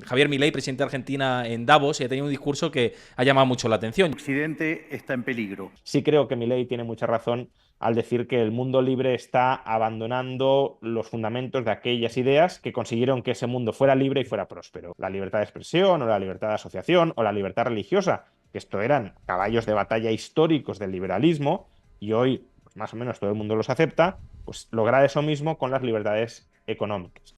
Javier Milei, presidente de Argentina, en Davos, y ha tenido un discurso que ha llamado mucho la atención. Occidente está en peligro. Sí creo que Milei tiene mucha razón al decir que el mundo libre está abandonando los fundamentos de aquellas ideas que consiguieron que ese mundo fuera libre y fuera próspero. La libertad de expresión o la libertad de asociación o la libertad religiosa, que esto eran caballos de batalla históricos del liberalismo y hoy pues, más o menos todo el mundo los acepta, pues lograr eso mismo con las libertades económicas.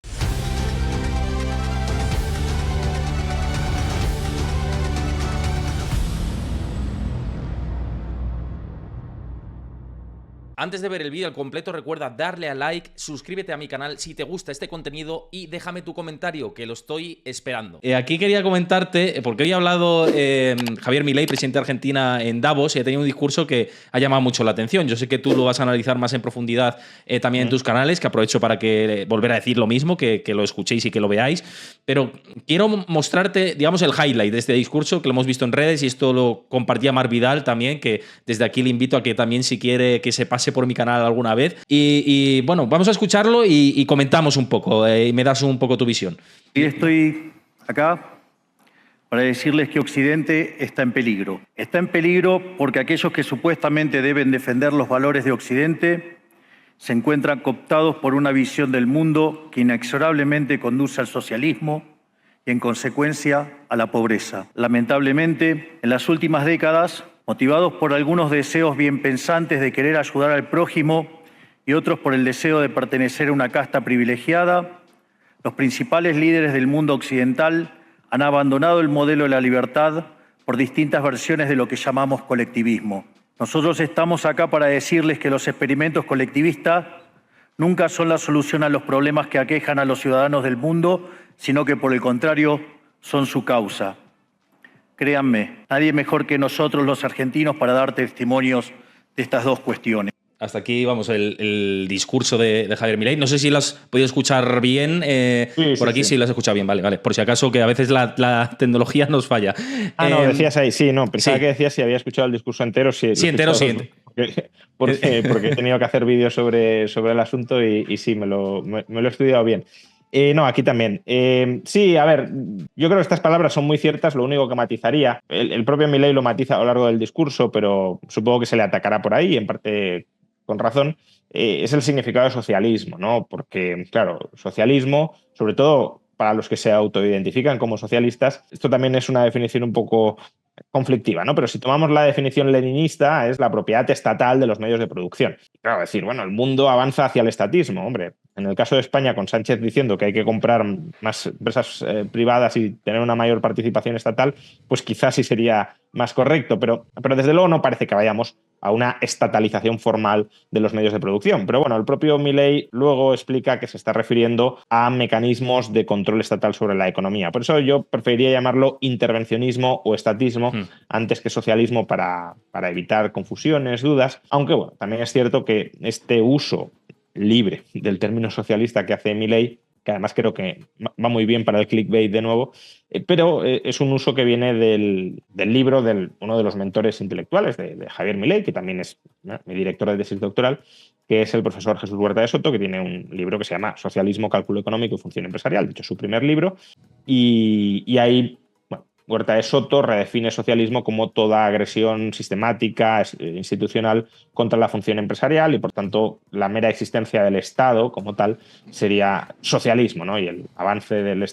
Antes de ver el vídeo al completo, recuerda darle a like, suscríbete a mi canal si te gusta este contenido y déjame tu comentario, que lo estoy esperando. Aquí quería comentarte, porque hoy ha hablado Javier Milei, presidente de Argentina, en Davos, y ha tenido un discurso que ha llamado mucho la atención. Yo sé que tú lo vas a analizar más en profundidad también en tus canales, que aprovecho para volver a decir lo mismo, que lo escuchéis y que lo veáis. Pero quiero mostrarte, digamos, el highlight de este discurso, que lo hemos visto en redes, y esto lo compartía Mar Vidal también, que desde aquí le invito a que también, si quiere, que se pase por mi canal alguna vez. Y bueno, vamos a escucharlo y comentamos un poco, y me das un poco tu visión. Y estoy acá para decirles que Occidente está en peligro. Está en peligro porque aquellos que supuestamente deben defender los valores de Occidente se encuentran cooptados por una visión del mundo que inexorablemente conduce al socialismo y, en consecuencia, a la pobreza. Lamentablemente, en las últimas décadas, motivados por algunos deseos bien pensantes de querer ayudar al prójimo y otros por el deseo de pertenecer a una casta privilegiada, los principales líderes del mundo occidental han abandonado el modelo de la libertad por distintas versiones de lo que llamamos colectivismo. Nosotros estamos acá para decirles que los experimentos colectivistas nunca son la solución a los problemas que aquejan a los ciudadanos del mundo, sino que, por el contrario, son su causa. Créanme, nadie mejor que nosotros los argentinos para dar testimonios de estas dos cuestiones. Hasta aquí, vamos, el discurso de Javier Milei. No sé si lo has podido escuchar bien. Por aquí sí lo has escuchado bien, vale. Por si acaso, que a veces la tecnología nos falla. No, decías ahí, sí, no, pensaba que decías si había escuchado el discurso entero. Sí, entero, sí. Porque he tenido que hacer vídeos sobre el asunto y sí, me lo he estudiado bien. No, aquí también. Sí, a ver, yo creo que estas palabras son muy ciertas. Lo único que matizaría, el propio Milei lo matiza a lo largo del discurso, pero supongo que se le atacará por ahí, en parte con razón, es el significado de socialismo, ¿no? Porque, claro, socialismo, sobre todo para los que se autoidentifican como socialistas, esto también es una definición un poco conflictiva, ¿no? Pero si tomamos la definición leninista, es la propiedad estatal de los medios de producción. Claro, decir, bueno, el mundo avanza hacia el estatismo, hombre. En el caso de España, con Sánchez diciendo que hay que comprar más empresas privadas y tener una mayor participación estatal, pues quizás sí sería más correcto, pero desde luego no parece que vayamos a una estatalización formal de los medios de producción. Pero bueno, el propio Milei luego explica que se está refiriendo a mecanismos de control estatal sobre la economía. Por eso yo preferiría llamarlo intervencionismo o estatismo antes que socialismo para evitar confusiones, dudas, aunque bueno, también es cierto que este uso libre del término socialista que hace Milei, que además creo que va muy bien para el clickbait de nuevo, pero es un uso que viene del libro de uno de los mentores intelectuales de Javier Milei, que también es mi director de tesis doctoral, que es el profesor Jesús Huerta de Soto, que tiene un libro que se llama Socialismo, Cálculo Económico y Función Empresarial, de hecho es su primer libro, y ahí Huerta de Soto redefine socialismo como toda agresión sistemática, institucional contra la función empresarial y, por tanto, la mera existencia del Estado como tal sería socialismo, ¿no? Y el avance del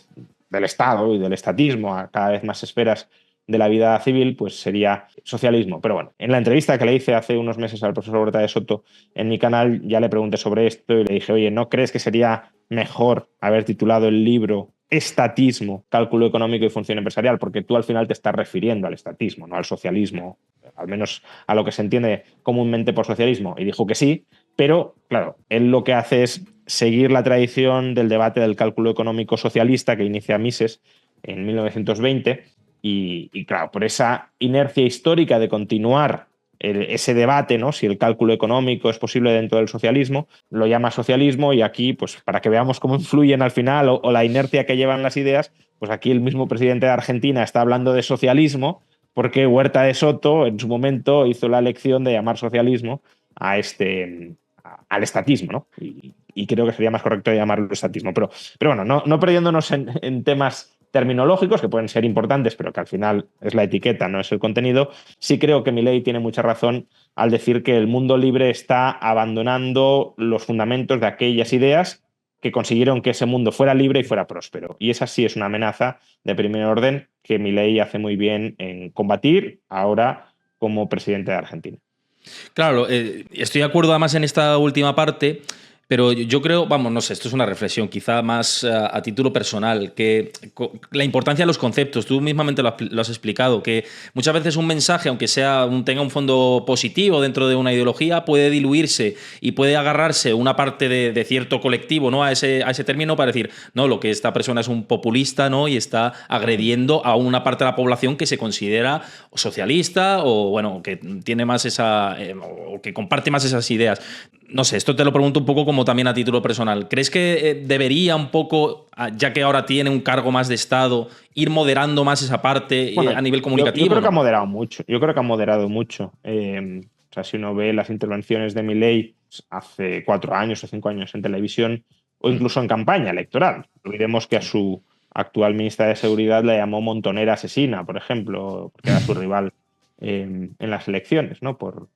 Estado y del estatismo a cada vez más esferas de la vida civil, pues sería socialismo. Pero bueno, en la entrevista que le hice hace unos meses al profesor Huerta de Soto en mi canal, ya le pregunté sobre esto y le dije, oye, ¿no crees que sería mejor haber titulado el libro Estatismo, Cálculo Económico y Función Empresarial? Porque tú al final te estás refiriendo al estatismo, no al socialismo, al menos a lo que se entiende comúnmente por socialismo. Y dijo que sí, pero claro, él lo que hace es seguir la tradición del debate del cálculo económico socialista que inicia Mises en 1920 y claro, por esa inercia histórica de continuar ese debate, ¿no? Si el cálculo económico es posible dentro del socialismo, lo llama socialismo y aquí, pues para que veamos cómo influyen al final o la inercia que llevan las ideas, pues aquí el mismo presidente de Argentina está hablando de socialismo porque Huerta de Soto en su momento hizo la elección de llamar socialismo al estatismo, ¿no? Y creo que sería más correcto llamarlo estatismo. Pero bueno, no perdiéndonos en temas terminológicos, que pueden ser importantes, pero que al final es la etiqueta, no es el contenido, sí creo que Milei tiene mucha razón al decir que el mundo libre está abandonando los fundamentos de aquellas ideas que consiguieron que ese mundo fuera libre y fuera próspero. Y esa sí es una amenaza de primer orden que Milei hace muy bien en combatir ahora como presidente de Argentina. Claro, estoy de acuerdo además en esta última parte, pero yo creo, vamos, no sé, esto es una reflexión quizá más a título personal, que la importancia de los conceptos, tú mismamente lo has explicado, que muchas veces un mensaje, aunque tenga un fondo positivo dentro de una ideología, puede diluirse y puede agarrarse una parte de cierto colectivo, ¿no? a ese término para decir, no, lo que esta persona es un populista, ¿no? Y está agrediendo a una parte de la población que se considera socialista o, bueno, que tiene más o que comparte más esas ideas. No sé, esto te lo pregunto un poco como también a título personal. ¿Crees que debería un poco, ya que ahora tiene un cargo más de Estado, ir moderando más esa parte a nivel comunicativo? Yo creo ¿no? que ha moderado mucho. Yo creo que ha moderado mucho. O sea, si uno ve las intervenciones de Milei hace 4 años o 5 años en televisión o incluso en campaña electoral. No olvidemos que a su actual ministra de Seguridad la llamó montonera asesina, por ejemplo, porque era su rival en las elecciones, ¿no? Por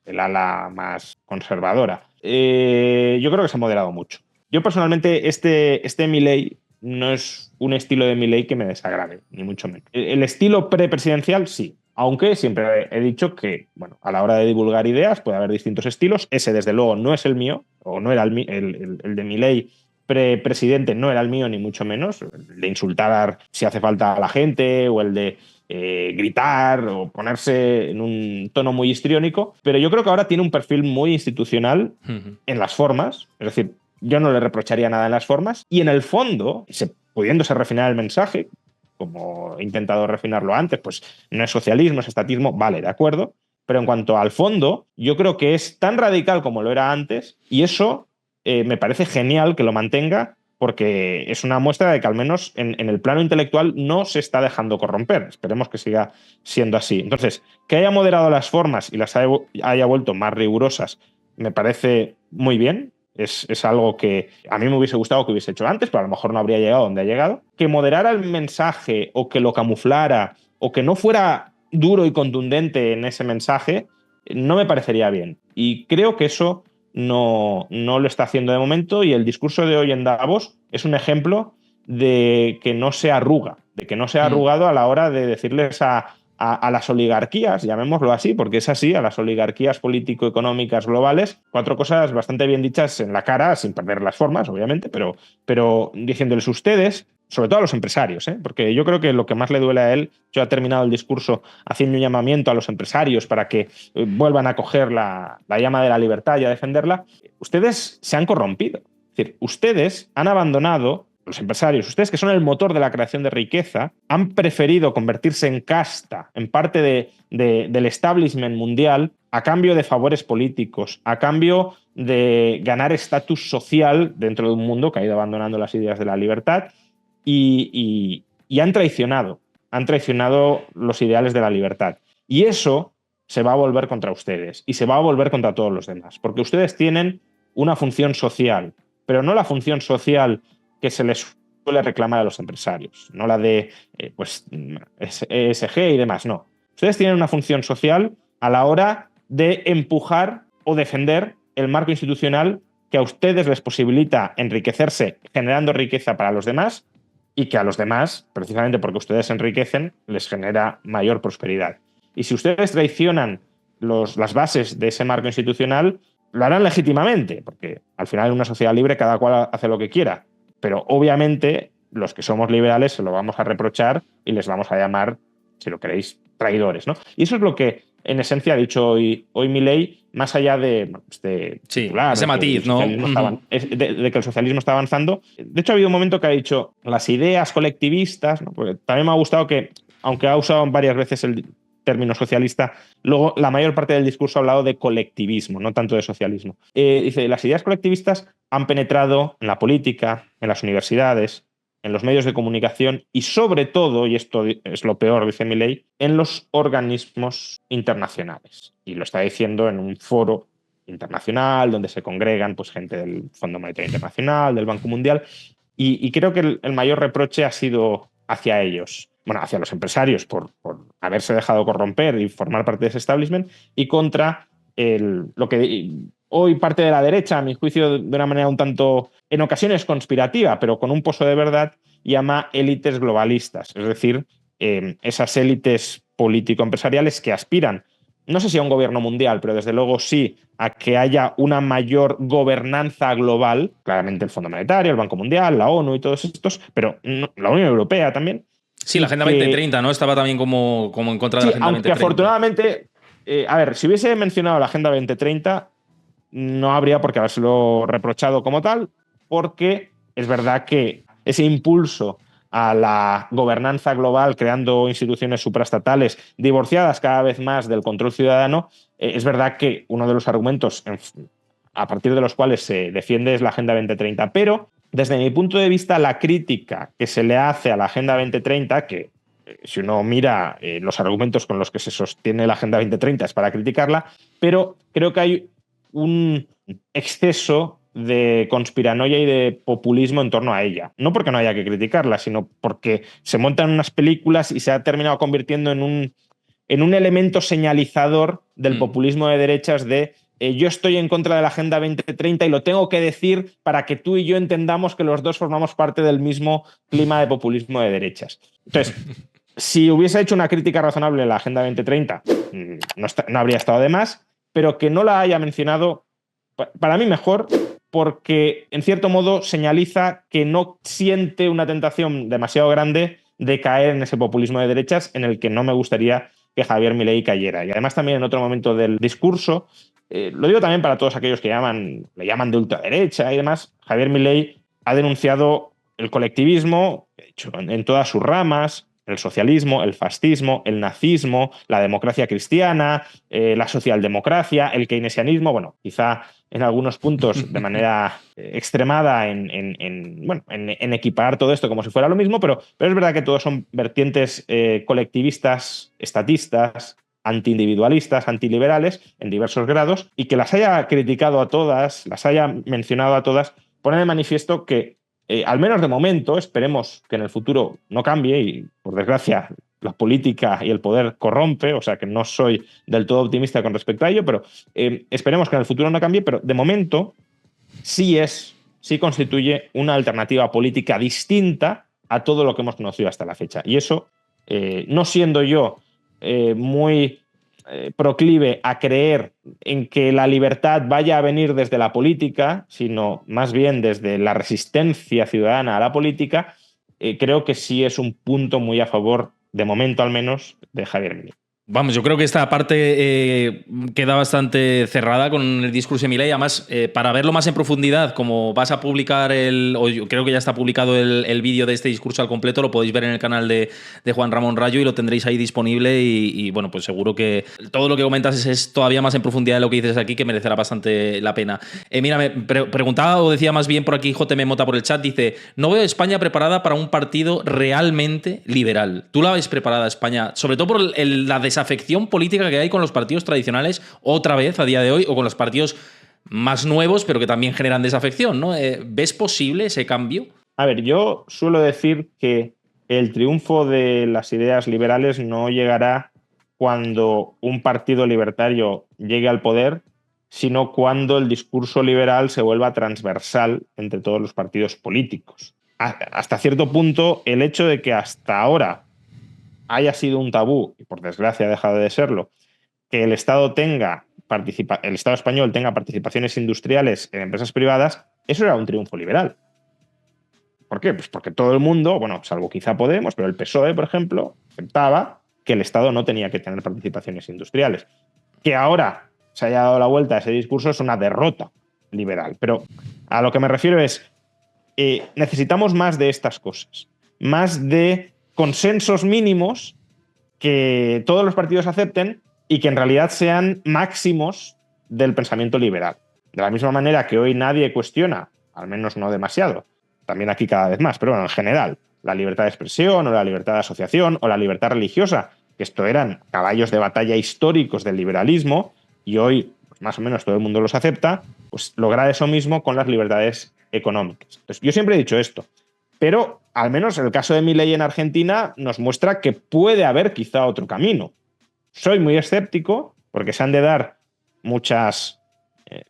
el ala más conservadora. Yo creo que se ha moderado mucho. Yo personalmente, este Milei no es un estilo de Milei que me desagrade, ni mucho menos. El estilo prepresidencial, sí. Aunque siempre he dicho que, bueno, a la hora de divulgar ideas puede haber distintos estilos. Ese, desde luego, no es el mío, o no era el de Milei presidente no era el mío, ni mucho menos. El de insultar si hace falta a la gente, o el de gritar o ponerse en un tono muy histriónico, pero yo creo que ahora tiene un perfil muy institucional en las formas, es decir, yo no le reprocharía nada en las formas, y en el fondo, pudiéndose refinar el mensaje, como he intentado refinarlo antes, pues no es socialismo, es estatismo, vale, de acuerdo, pero en cuanto al fondo, yo creo que es tan radical como lo era antes, y eso me parece genial que lo mantenga, porque es una muestra de que al menos en el plano intelectual no se está dejando corromper. Esperemos que siga siendo así. Entonces, que haya moderado las formas y las haya vuelto más rigurosas, me parece muy bien. Es algo que a mí me hubiese gustado que hubiese hecho antes, pero a lo mejor no habría llegado donde ha llegado. Que moderara el mensaje o que lo camuflara o que no fuera duro y contundente en ese mensaje, no me parecería bien. Y creo que eso no lo está haciendo de momento, y el discurso de hoy en Davos es un ejemplo de que no se arruga, de que no se ha arrugado a la hora de decirles a las oligarquías, llamémoslo así, porque es así, a las oligarquías político-económicas globales, 4 cosas bastante bien dichas en la cara, sin perder las formas, obviamente, pero diciéndoles ustedes, sobre todo a los empresarios, porque yo creo que lo que más le duele a él, yo ha terminado el discurso haciendo un llamamiento a los empresarios para que vuelvan a coger la llama de la libertad y a defenderla. Ustedes se han corrompido. Es decir, ustedes han abandonado, los empresarios, ustedes que son el motor de la creación de riqueza, han preferido convertirse en casta, en parte del establishment mundial, a cambio de favores políticos, a cambio de ganar estatus social dentro de un mundo que ha ido abandonando las ideas de la libertad, y han traicionado los ideales de la libertad. Y eso se va a volver contra ustedes y se va a volver contra todos los demás, porque ustedes tienen una función social, pero no la función social que se les suele reclamar a los empresarios, no la de ESG y demás, no. Ustedes tienen una función social a la hora de empujar o defender el marco institucional que a ustedes les posibilita enriquecerse generando riqueza para los demás, y que a los demás, precisamente porque ustedes se enriquecen, les genera mayor prosperidad. Y si ustedes traicionan las bases de ese marco institucional, lo harán legítimamente, porque al final en una sociedad libre cada cual hace lo que quiera. Pero obviamente los que somos liberales se lo vamos a reprochar y les vamos a llamar, si lo queréis, traidores, ¿no? Y eso es lo que en esencia ha dicho hoy Milei, más allá de titular, ese matiz, ¿no? De que el socialismo está avanzando. De hecho, ha habido un momento que ha dicho las ideas colectivistas, ¿no? Porque también me ha gustado que, aunque ha usado varias veces el término socialista, luego la mayor parte del discurso ha hablado de colectivismo, no tanto de socialismo. Dice, las ideas colectivistas han penetrado en la política, en las universidades, en los medios de comunicación y, sobre todo, y esto es lo peor, dice Milei, en los organismos internacionales. Y lo está diciendo en un foro internacional donde se congregan pues, gente del Fondo Monetario Internacional, del Banco Mundial. Y creo que el mayor reproche ha sido hacia ellos. Bueno, hacia los empresarios por haberse dejado corromper y formar parte de ese establishment, y contra lo que hoy parte de la derecha, a mi juicio, de una manera un tanto, en ocasiones conspirativa, pero con un pozo de verdad, llama élites globalistas. Es decir, esas élites político-empresariales que aspiran, no sé si a un gobierno mundial, pero desde luego sí a que haya una mayor gobernanza global, claramente el Fondo Monetario, el Banco Mundial, la ONU y todos estos, pero la Unión Europea también. Sí, la Agenda 2030, ¿no? Estaba también como en contra de la Agenda 2030. Aunque afortunadamente, a ver, si hubiese mencionado la Agenda 2030, no habría por qué habérselo reprochado como tal, porque es verdad que ese impulso a la gobernanza global, creando instituciones supraestatales divorciadas cada vez más del control ciudadano, es verdad que uno de los argumentos a partir de los cuales se defiende es la Agenda 2030, pero desde mi punto de vista la crítica que se le hace a la Agenda 2030, que si uno mira los argumentos con los que se sostiene la Agenda 2030 es para criticarla, pero creo que hay un exceso de conspiranoia y de populismo en torno a ella. No porque no haya que criticarla, sino porque se montan unas películas y se ha terminado convirtiendo en un elemento señalizador del populismo de derechas de yo estoy en contra de la Agenda 2030 y lo tengo que decir para que tú y yo entendamos que los dos formamos parte del mismo clima de populismo de derechas. Entonces, si hubiese hecho una crítica razonable a la Agenda 2030, no habría estado de más, pero que no la haya mencionado, para mí mejor, porque en cierto modo señaliza que no siente una tentación demasiado grande de caer en ese populismo de derechas en el que no me gustaría que Javier Milei cayera. Y además también en otro momento del discurso, lo digo también para todos aquellos que le llaman de ultraderecha y demás, Javier Milei ha denunciado el colectivismo, de hecho, en todas sus ramas, el socialismo, el fascismo, el nazismo, la democracia cristiana, la socialdemocracia, el keynesianismo, bueno, quizá en algunos puntos de manera extremada en equiparar todo esto como si fuera lo mismo, pero es verdad que todos son vertientes colectivistas, estatistas, antiindividualistas, antiliberales, en diversos grados, y que las haya criticado a todas, las haya mencionado a todas, pone de manifiesto que al menos de momento, esperemos que en el futuro no cambie y, por desgracia, la política y el poder corrompe, o sea que no soy del todo optimista con respecto a ello, pero esperemos que en el futuro no cambie, pero de momento sí constituye una alternativa política distinta a todo lo que hemos conocido hasta la fecha. Y eso, no siendo yo muy proclive a creer en que la libertad vaya a venir desde la política, sino más bien desde la resistencia ciudadana a la política, creo que sí es un punto muy a favor, de momento al menos, de Javier Milei. Vamos, yo creo que esta parte queda bastante cerrada con el discurso de Milei. Además, para verlo más en profundidad, como vas a publicar o yo creo que ya está publicado el vídeo de este discurso al completo, lo podéis ver en el canal de Juan Ramón Rayo y lo tendréis ahí disponible. Y bueno, pues seguro que todo lo que comentas es todavía más en profundidad de lo que dices aquí, que merecerá bastante la pena. Mira, me preguntaba o decía más bien por aquí JM Mota por el chat, dice: no veo a España preparada para un partido realmente liberal. ¿Tú la ves preparada, España? Sobre todo por la desafección política que hay con los partidos tradicionales otra vez a día de hoy, o con los partidos más nuevos, pero que también generan desafección, ¿no? ¿Ves posible ese cambio? A ver, yo suelo decir que el triunfo de las ideas liberales no llegará cuando un partido libertario llegue al poder, sino cuando el discurso liberal se vuelva transversal entre todos los partidos políticos. Hasta cierto punto, el hecho de que hasta ahora haya sido un tabú, y por desgracia ha dejado de serlo, que el Estado español tenga participaciones industriales en empresas privadas, eso era un triunfo liberal. ¿Por qué? Pues porque todo el mundo, bueno, salvo quizá Podemos, pero el PSOE, por ejemplo, aceptaba que el Estado no tenía que tener participaciones industriales. Que ahora se haya dado la vuelta a ese discurso es una derrota liberal. Pero a lo que me refiero es, necesitamos más de estas cosas, más de consensos mínimos que todos los partidos acepten y que en realidad sean máximos del pensamiento liberal. De la misma manera que hoy nadie cuestiona, al menos no demasiado, también aquí cada vez más, pero bueno, en general, la libertad de expresión o la libertad de asociación o la libertad religiosa, que esto eran caballos de batalla históricos del liberalismo y hoy pues, más o menos todo el mundo los acepta, pues lograr eso mismo con las libertades económicas. Entonces, yo siempre he dicho esto: Pero al menos el caso de Milei en Argentina nos muestra que puede haber quizá otro camino. Soy muy escéptico porque se han de dar muchas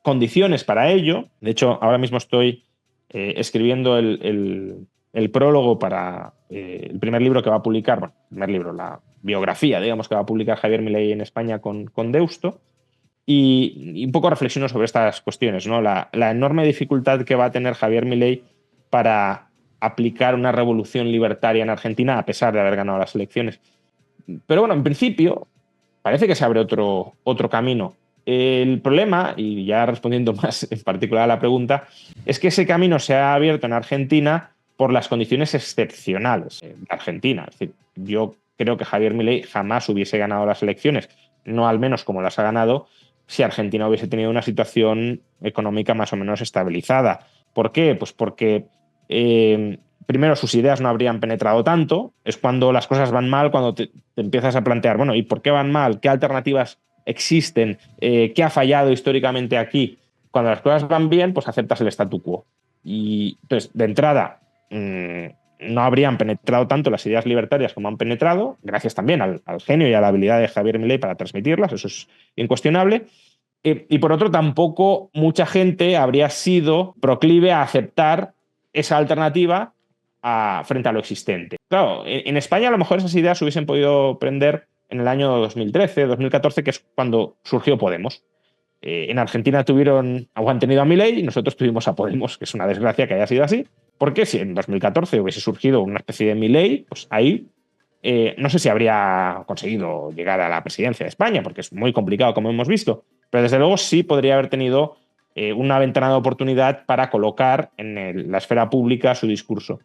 condiciones para ello. De hecho, ahora mismo estoy escribiendo el prólogo para el primer libro que va a publicar, bueno, el primer libro, la biografía, digamos, que va a publicar Javier Milei en España con Deusto. Y un poco reflexiono sobre estas cuestiones, ¿no? La enorme dificultad que va a tener Javier Milei para aplicar una revolución libertaria en Argentina, a pesar de haber ganado las elecciones. Pero bueno, en principio, parece que se abre otro camino. El problema, y ya respondiendo más en particular a la pregunta, es que ese camino se ha abierto en Argentina por las condiciones excepcionales de Argentina. Es decir, yo creo que Javier Milei jamás hubiese ganado las elecciones, no al menos como las ha ganado, si Argentina hubiese tenido una situación económica más o menos estabilizada. ¿Por qué? Pues porque primero sus ideas no habrían penetrado tanto, es cuando las cosas van mal, cuando te empiezas a plantear, bueno, ¿y por qué van mal? ¿Qué alternativas existen? ¿Qué ha fallado históricamente aquí? Cuando las cosas van bien, pues aceptas el statu quo. Y entonces, de entrada, no habrían penetrado tanto las ideas libertarias como han penetrado, gracias también al genio y a la habilidad de Javier Milei para transmitirlas, eso es incuestionable. Y por otro, tampoco mucha gente habría sido proclive a aceptar esa alternativa frente a lo existente. Claro, en España a lo mejor esas ideas se hubiesen podido prender en el año 2013, 2014, que es cuando surgió Podemos. En Argentina han tenido a Milei y nosotros tuvimos a Podemos, que es una desgracia que haya sido así, porque si en 2014 hubiese surgido una especie de Milei, pues ahí no sé si habría conseguido llegar a la presidencia de España, porque es muy complicado, como hemos visto, pero desde luego sí podría haber tenido una ventana de oportunidad para colocar en la esfera pública su discurso.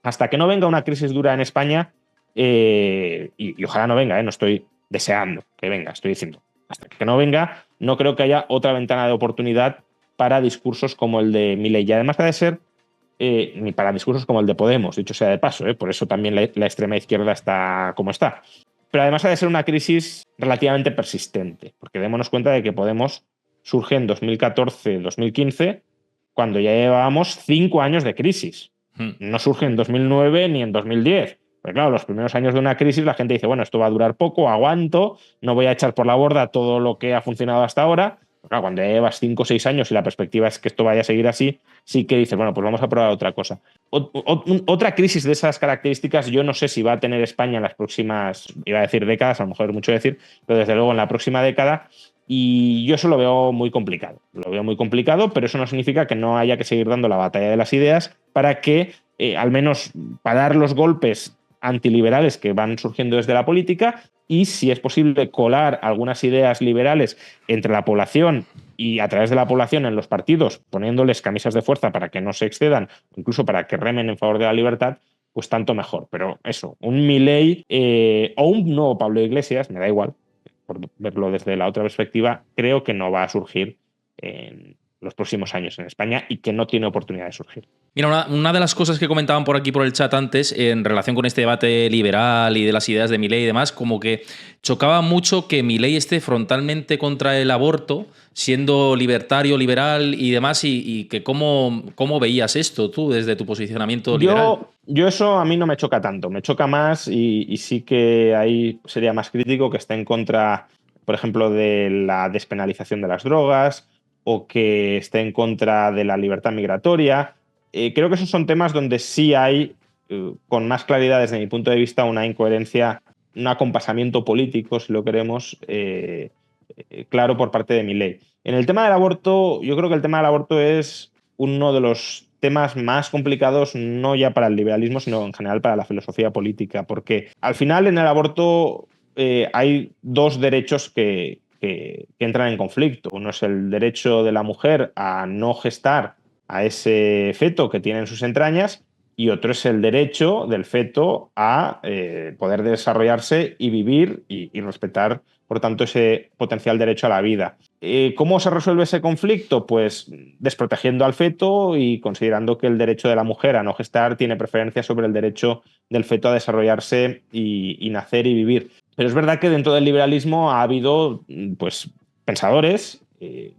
Hasta que no venga una crisis dura en España, y ojalá no venga, no estoy deseando que venga, estoy diciendo, hasta que no venga, no creo que haya otra ventana de oportunidad para discursos como el de Milei. Y además ha de ser ni para discursos como el de Podemos, dicho sea de paso, por eso también la extrema izquierda está como está. Pero además ha de ser una crisis relativamente persistente, porque démonos cuenta de que Podemos surge en 2014-2015, cuando ya llevábamos 5 años de crisis. No surge en 2009 ni en 2010. Porque claro, los primeros años de una crisis la gente dice, bueno, esto va a durar poco, aguanto, no voy a echar por la borda todo lo que ha funcionado hasta ahora. Pero claro, cuando ya llevas 5 o 6 años y la perspectiva es que esto vaya a seguir así, sí que dices, bueno, pues vamos a probar otra cosa. Otra crisis de esas características yo no sé si va a tener España en las próximas, iba a decir décadas, a lo mejor es mucho decir, pero desde luego en la próxima década, y yo eso lo veo muy complicado. Lo veo muy complicado, pero eso no significa que no haya que seguir dando la batalla de las ideas para que, al menos para dar los golpes antiliberales que van surgiendo desde la política, y si es posible colar algunas ideas liberales entre la población y a través de la población en los partidos, poniéndoles camisas de fuerza para que no se excedan, incluso para que remen en favor de la libertad, pues tanto mejor. Pero eso, un Milei o un nuevo Pablo Iglesias, me da igual, por verlo desde la otra perspectiva, creo que no va a surgir en los próximos años en España y que no tiene oportunidad de surgir. Mira, una de las cosas que comentaban por aquí por el chat antes, en relación con este debate liberal y de las ideas de Milei y demás, como que chocaba mucho que Milei esté frontalmente contra el aborto, siendo libertario, liberal y demás, y que cómo veías esto tú desde tu posicionamiento liberal. Yo eso a mí no me choca tanto, me choca más y sí que ahí sería más crítico que esté en contra, por ejemplo, de la despenalización de las drogas o que esté en contra de la libertad migratoria. Creo que esos son temas donde sí hay, con más claridad desde mi punto de vista, una incoherencia, un acompasamiento político, si lo queremos, claro por parte de Milei. En el tema del aborto, yo creo que el tema del aborto es uno de los temas más complicados, no ya para el liberalismo, sino en general para la filosofía política, porque al final en el aborto hay dos derechos que entran en conflicto. Uno es el derecho de la mujer a no gestar a ese feto que tiene en sus entrañas, y otro es el derecho del feto a poder desarrollarse y vivir y respetar, por tanto, ese potencial derecho a la vida. ¿Cómo se resuelve ese conflicto? Pues desprotegiendo al feto y considerando que el derecho de la mujer a no gestar tiene preferencia sobre el derecho del feto a desarrollarse y nacer y vivir. Pero es verdad que dentro del liberalismo ha habido pues, pensadores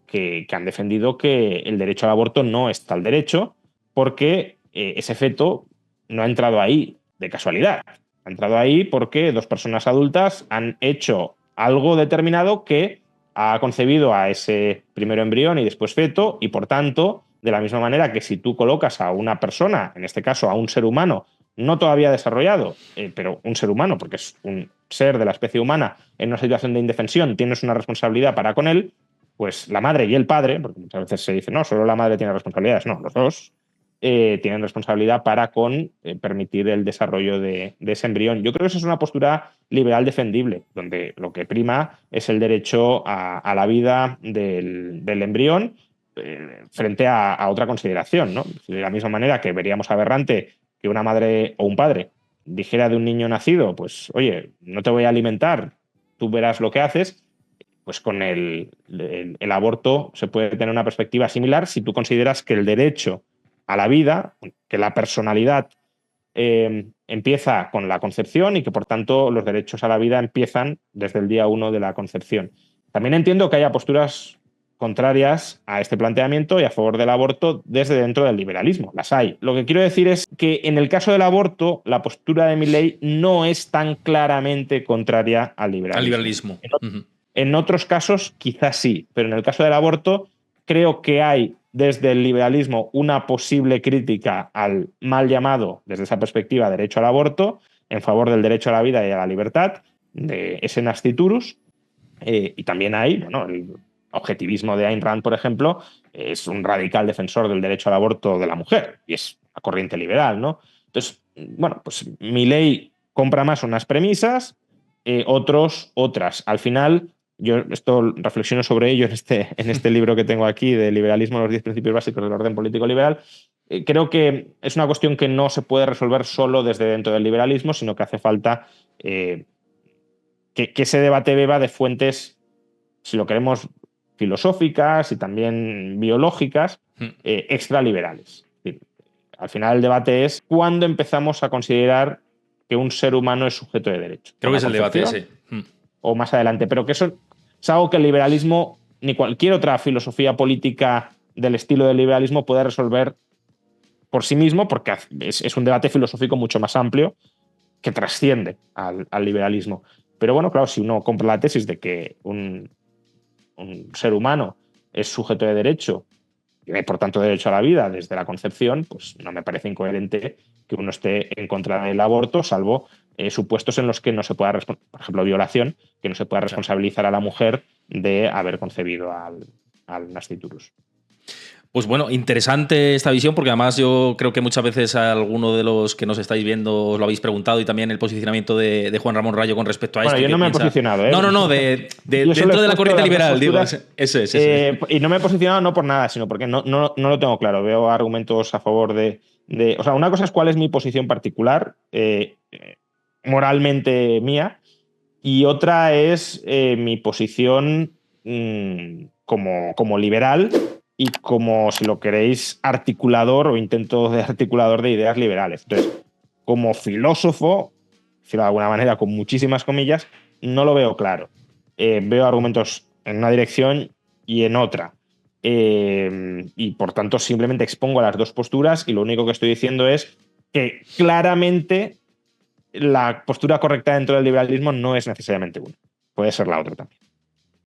que han defendido que el derecho al aborto no es tal derecho porque ese feto no ha entrado ahí de casualidad. Ha entrado ahí porque dos personas adultas han hecho algo determinado que ha concebido a ese primero embrión y después feto, y por tanto, de la misma manera que si tú colocas a una persona, en este caso a un ser humano, no todavía desarrollado, pero un ser humano, porque es un ser de la especie humana, en una situación de indefensión, tienes una responsabilidad para con él, pues la madre y el padre, porque muchas veces se dice, no, solo la madre tiene responsabilidades, no, los dos tienen responsabilidad para con permitir el desarrollo de ese embrión. Yo creo que esa es una postura liberal defendible, donde lo que prima es el derecho a la vida del embrión frente a otra consideración, ¿no? De la misma manera que veríamos aberrante que una madre o un padre dijera de un niño nacido, pues, oye, no te voy a alimentar, tú verás lo que haces, pues con el aborto se puede tener una perspectiva similar si tú consideras que el derecho a la vida, que la personalidad empieza con la concepción y que por tanto los derechos a la vida empiezan desde el día 1 de la concepción. También entiendo que haya posturas contrarias a este planteamiento y a favor del aborto desde dentro del liberalismo. Las hay. Lo que quiero decir es que en el caso del aborto, la postura de Milei no es tan claramente contraria al liberalismo. Al liberalismo. En otros casos, quizás sí, pero en el caso del aborto, creo que hay desde el liberalismo una posible crítica al mal llamado, desde esa perspectiva, derecho al aborto, en favor del derecho a la vida y a la libertad, de esse nasciturus. Y también hay, bueno, el objetivismo de Ayn Rand, por ejemplo, es un radical defensor del derecho al aborto de la mujer, y es la corriente liberal, ¿no? Entonces, bueno, pues Milei compra más unas premisas, otros otras. Al final, yo esto reflexiono sobre ello en este libro que tengo aquí, de Liberalismo, los 10 principios básicos del orden político liberal. Creo que es una cuestión que no se puede resolver solo desde dentro del liberalismo, sino que hace falta que ese debate beba de fuentes, si lo queremos, filosóficas y también biológicas, extraliberales. Al final el debate es cuándo empezamos a considerar que un ser humano es sujeto de derecho. Creo que es el debate ese. O más adelante, pero que eso es algo que el liberalismo ni cualquier otra filosofía política del estilo del liberalismo puede resolver por sí mismo, porque es un debate filosófico mucho más amplio que trasciende al liberalismo. Pero bueno, claro, si uno compra la tesis de que un ser humano es sujeto de derecho y por tanto derecho a la vida desde la concepción, pues no me parece incoherente que uno esté en contra del aborto, salvo supuestos en los que no se pueda, por ejemplo, violación, que no se pueda responsabilizar a la mujer de haber concebido al nasciturus. Pues bueno, interesante esta visión, porque además yo creo que muchas veces a alguno de los que nos estáis viendo os lo habéis preguntado, y también el posicionamiento de Juan Ramón Rayo con respecto a esto. Bueno, yo no me he posicionado, ¿eh? No, dentro de la corriente liberal, digo. Eso es. Y no me he posicionado no por nada, sino porque no lo tengo claro. Veo argumentos a favor de... O sea, una cosa es cuál es mi posición particular, moralmente mía, y otra es mi posición como liberal y como, si lo queréis, articulador o intento de articulador de ideas liberales. Entonces, como filósofo, decirlo de alguna manera con muchísimas comillas, no lo veo claro. Veo argumentos en una dirección y en otra. Y por tanto simplemente expongo las dos posturas, y lo único que estoy diciendo es que claramente la postura correcta dentro del liberalismo no es necesariamente una. Puede ser la otra también.